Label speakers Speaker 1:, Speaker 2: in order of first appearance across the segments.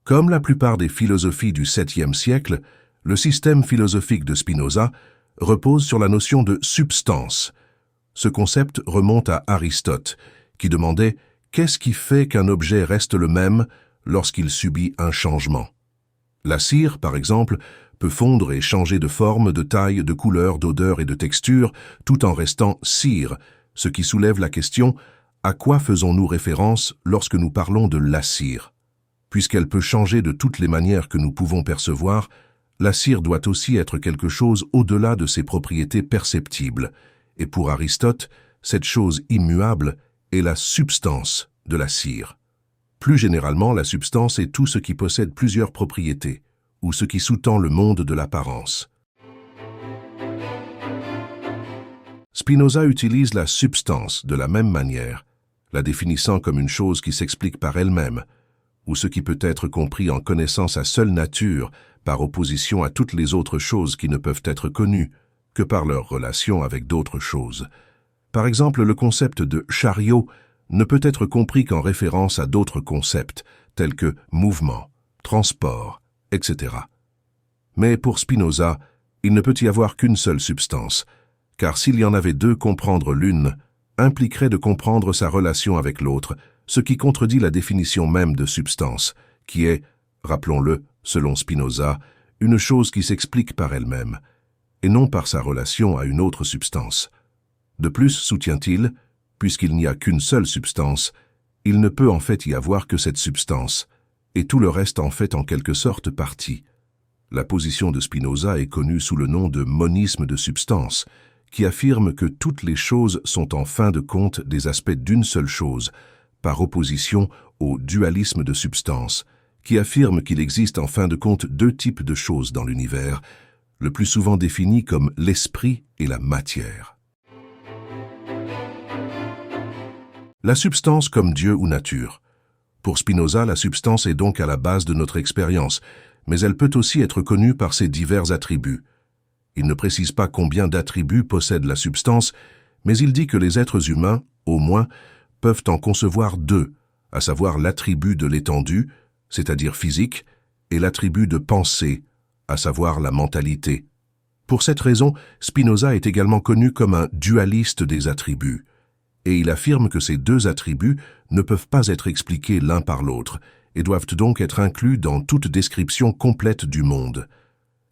Speaker 1: Comme la plupart des philosophies du 7e siècle, le système philosophique de Spinoza repose sur la notion de substance. Ce concept remonte à Aristote, qui demandait « Qu'est-ce qui fait qu'un objet reste le même lorsqu'il subit un changement ?» La cire, par exemple, peut fondre et changer de forme, de taille, de couleur, d'odeur et de texture, tout en restant cire, ce qui soulève la question « À quoi faisons-nous référence lorsque nous parlons de la cire ?» Puisqu'elle peut changer de toutes les manières que nous pouvons percevoir, la cire doit aussi être quelque chose au-delà de ses propriétés perceptibles. Et pour Aristote, cette chose immuable est la substance de la cire. Plus généralement, la substance est tout ce qui possède plusieurs propriétés, ou ce qui sous-tend le monde de l'apparence. Spinoza utilise la substance de la même manière, la définissant comme une chose qui s'explique par elle-même, ou ce qui peut être compris en connaissant sa seule nature par opposition à toutes les autres choses qui ne peuvent être connues que par leur relation avec d'autres choses. Par exemple, le concept de chariot ne peut être compris qu'en référence à d'autres concepts, tels que mouvement, transport, etc. Mais pour Spinoza, il ne peut y avoir qu'une seule substance, car s'il y en avait deux, comprendre l'une impliquerait de comprendre sa relation avec l'autre, ce qui contredit la définition même de substance, qui est, rappelons-le, selon Spinoza, une chose qui s'explique par elle-même, et non par sa relation à une autre substance. De plus, soutient-il, puisqu'il n'y a qu'une seule substance, il ne peut en fait y avoir que cette substance, et tout le reste en fait en quelque sorte partie. La position de Spinoza est connue sous le nom de monisme de substance, qui affirme que toutes les choses sont en fin de compte des aspects d'une seule chose, par opposition au dualisme de substance, qui affirme qu'il existe en fin de compte deux types de choses dans l'univers, le plus souvent définis comme l'esprit et la matière. La substance comme Dieu ou nature. Pour Spinoza, la substance est donc à la base de notre expérience, mais elle peut aussi être connue par ses divers attributs. Il ne précise pas combien d'attributs possède la substance, mais il dit que les êtres humains, au moins, peuvent en concevoir deux, à savoir l'attribut de l'étendue, c'est-à-dire physique, et l'attribut de pensée, à savoir la mentalité. Pour cette raison, Spinoza est également connu comme un dualiste des attributs, et il affirme que ces deux attributs ne peuvent pas être expliqués l'un par l'autre, et doivent donc être inclus dans toute description complète du monde.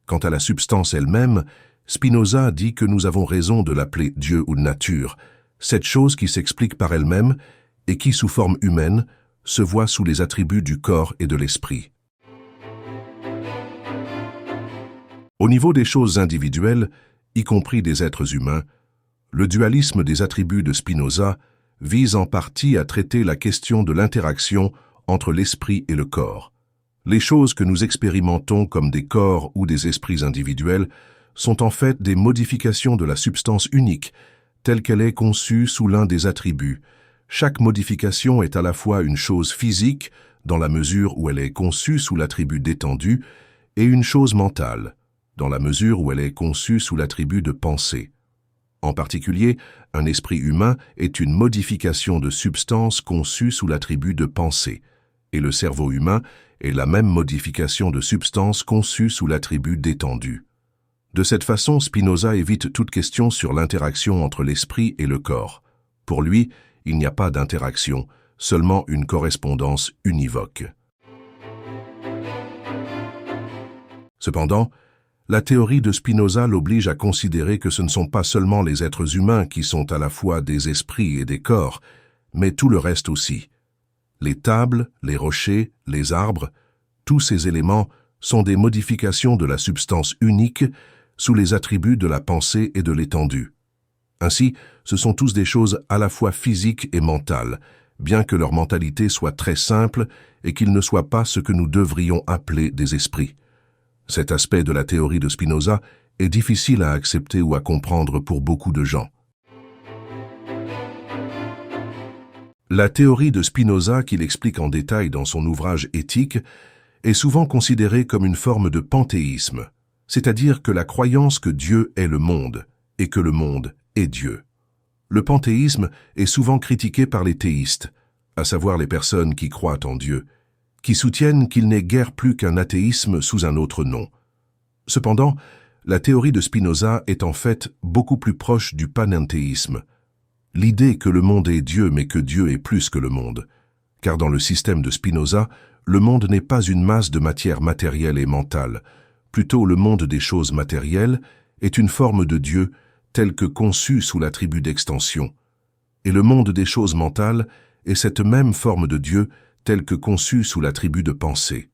Speaker 1: Quant à la substance elle-même, Spinoza dit que nous avons raison de l'appeler Dieu ou nature, cette chose qui s'explique par elle-même et qui, sous forme humaine, se voit sous les attributs du corps et de l'esprit. Au niveau des choses individuelles, y compris des êtres humains, le dualisme des attributs de Spinoza vise en partie à traiter la question de l'interaction entre l'esprit et le corps. Les choses que nous expérimentons comme des corps ou des esprits individuels sont en fait des modifications de la substance unique, telle qu'elle est conçue sous l'un des attributs. Chaque modification est à la fois une chose physique, dans la mesure où elle est conçue sous l'attribut d'étendue, et une chose mentale, dans la mesure où elle est conçue sous l'attribut de pensée. En particulier, un esprit humain est une modification de substance conçue sous l'attribut de pensée, et le cerveau humain est la même modification de substance conçue sous l'attribut d'étendue. De cette façon, Spinoza évite toute question sur l'interaction entre l'esprit et le corps. Pour lui, il n'y a pas d'interaction, seulement une correspondance univoque. Cependant, la théorie de Spinoza l'oblige à considérer que ce ne sont pas seulement les êtres humains qui sont à la fois des esprits et des corps, mais tout le reste aussi. Les tables, les rochers, les arbres, tous ces éléments sont des modifications de la substance unique sous les attributs de la pensée et de l'étendue. Ainsi, ce sont tous des choses à la fois physiques et mentales, bien que leur mentalité soit très simple et qu'ils ne soient pas ce que nous devrions appeler des esprits. Cet aspect de la théorie de Spinoza est difficile à accepter ou à comprendre pour beaucoup de gens. La théorie de Spinoza, qu'il explique en détail dans son ouvrage Éthique, est souvent considérée comme une forme de panthéisme, c'est-à-dire que la croyance que Dieu est le monde et que le monde est Dieu. Le panthéisme est souvent critiqué par les théistes, à savoir les personnes qui croient en Dieu, qui soutiennent qu'il n'est guère plus qu'un athéisme sous un autre nom. Cependant, la théorie de Spinoza est en fait beaucoup plus proche du panenthéisme, l'idée que le monde est Dieu mais que Dieu est plus que le monde, car dans le système de Spinoza, le monde n'est pas une masse de matière matérielle et mentale, plutôt le monde des choses matérielles est une forme de Dieu telle que conçue sous l'attribut d'extension, et le monde des choses mentales est cette même forme de Dieu telle que conçue sous l'attribut de pensée.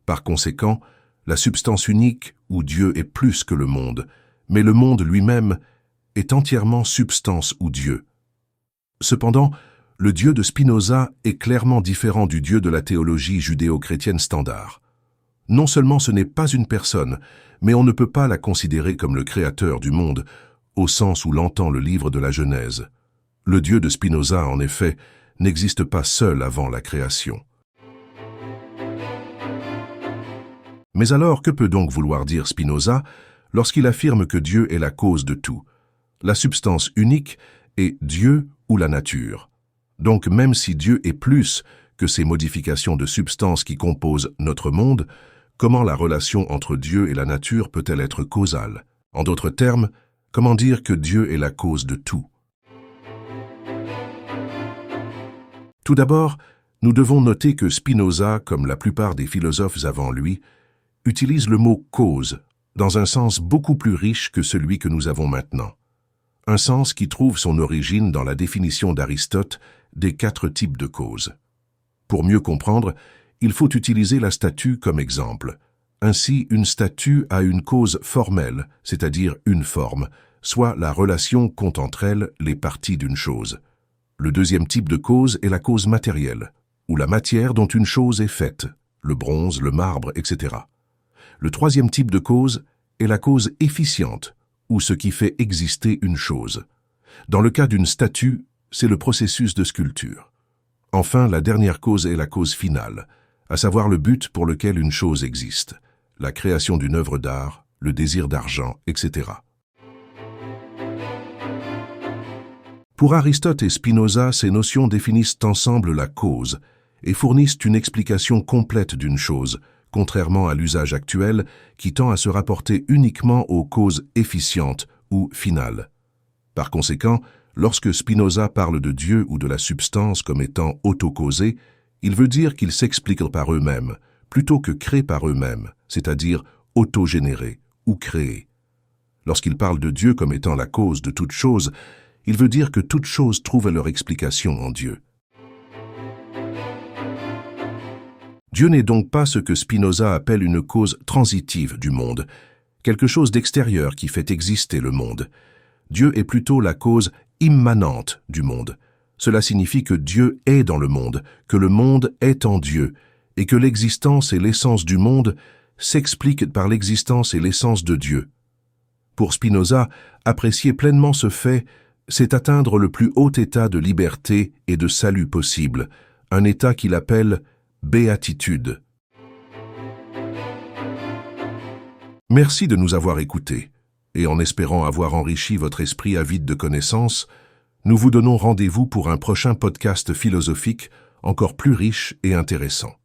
Speaker 1: Par conséquent, la substance unique où Dieu est plus que le monde, mais le monde lui-même est entièrement substance ou Dieu. Cependant, le Dieu de Spinoza est clairement différent du Dieu de la théologie judéo-chrétienne standard. Non seulement ce n'est pas une personne, mais on ne peut pas la considérer comme le créateur du monde, au sens où l'entend le livre de la Genèse. Le Dieu de Spinoza, en effet, n'existe pas seul avant la création. Mais alors, que peut donc vouloir dire Spinoza lorsqu'il affirme que Dieu est la cause de tout? La substance unique est Dieu ou la nature. Donc même si Dieu est plus que ces modifications de substance qui composent notre monde, comment la relation entre Dieu et la nature peut-elle être causale? En d'autres termes, comment dire que Dieu est la cause de tout? Tout d'abord, nous devons noter que Spinoza, comme la plupart des philosophes avant lui, utilise le mot « cause » dans un sens beaucoup plus riche que celui que nous avons maintenant. Un sens qui trouve son origine dans la définition d'Aristote des 4 types de causes. Pour mieux comprendre, il faut utiliser la statue comme exemple. Ainsi, une statue a une cause formelle, c'est-à-dire une forme, soit la relation qu'ont entre elles les parties d'une chose. Le deuxième type de cause est la cause matérielle, ou la matière dont une chose est faite, le bronze, le marbre, etc. Le troisième type de cause est la cause efficiente, ou ce qui fait exister une chose. Dans le cas d'une statue, c'est le processus de sculpture. Enfin, la dernière cause est la cause finale, à savoir le but pour lequel une chose existe, la création d'une œuvre d'art, le désir d'argent, etc. Pour Aristote et Spinoza, ces notions définissent ensemble la cause et fournissent une explication complète d'une chose, contrairement à l'usage actuel qui tend à se rapporter uniquement aux causes efficientes ou finales. Par conséquent, lorsque Spinoza parle de Dieu ou de la substance comme étant autocausée, il veut dire qu'ils s'expliquent par eux-mêmes, plutôt que créés par eux-mêmes, c'est-à-dire autogénérés ou créés. Lorsqu'il parle de Dieu comme étant la cause de toute chose, il veut dire que toute chose trouve leur explication en Dieu. Dieu n'est donc pas ce que Spinoza appelle une cause transitive du monde, quelque chose d'extérieur qui fait exister le monde. Dieu est plutôt la cause immanente du monde. Cela signifie que Dieu est dans le monde, que le monde est en Dieu, et que l'existence et l'essence du monde s'expliquent par l'existence et l'essence de Dieu. Pour Spinoza, apprécier pleinement ce fait, c'est atteindre le plus haut état de liberté et de salut possible, un état qu'il appelle béatitude. Merci de nous avoir écoutés, et en espérant avoir enrichi votre esprit avide de connaissances, nous vous donnons rendez-vous pour un prochain podcast philosophique encore plus riche et intéressant.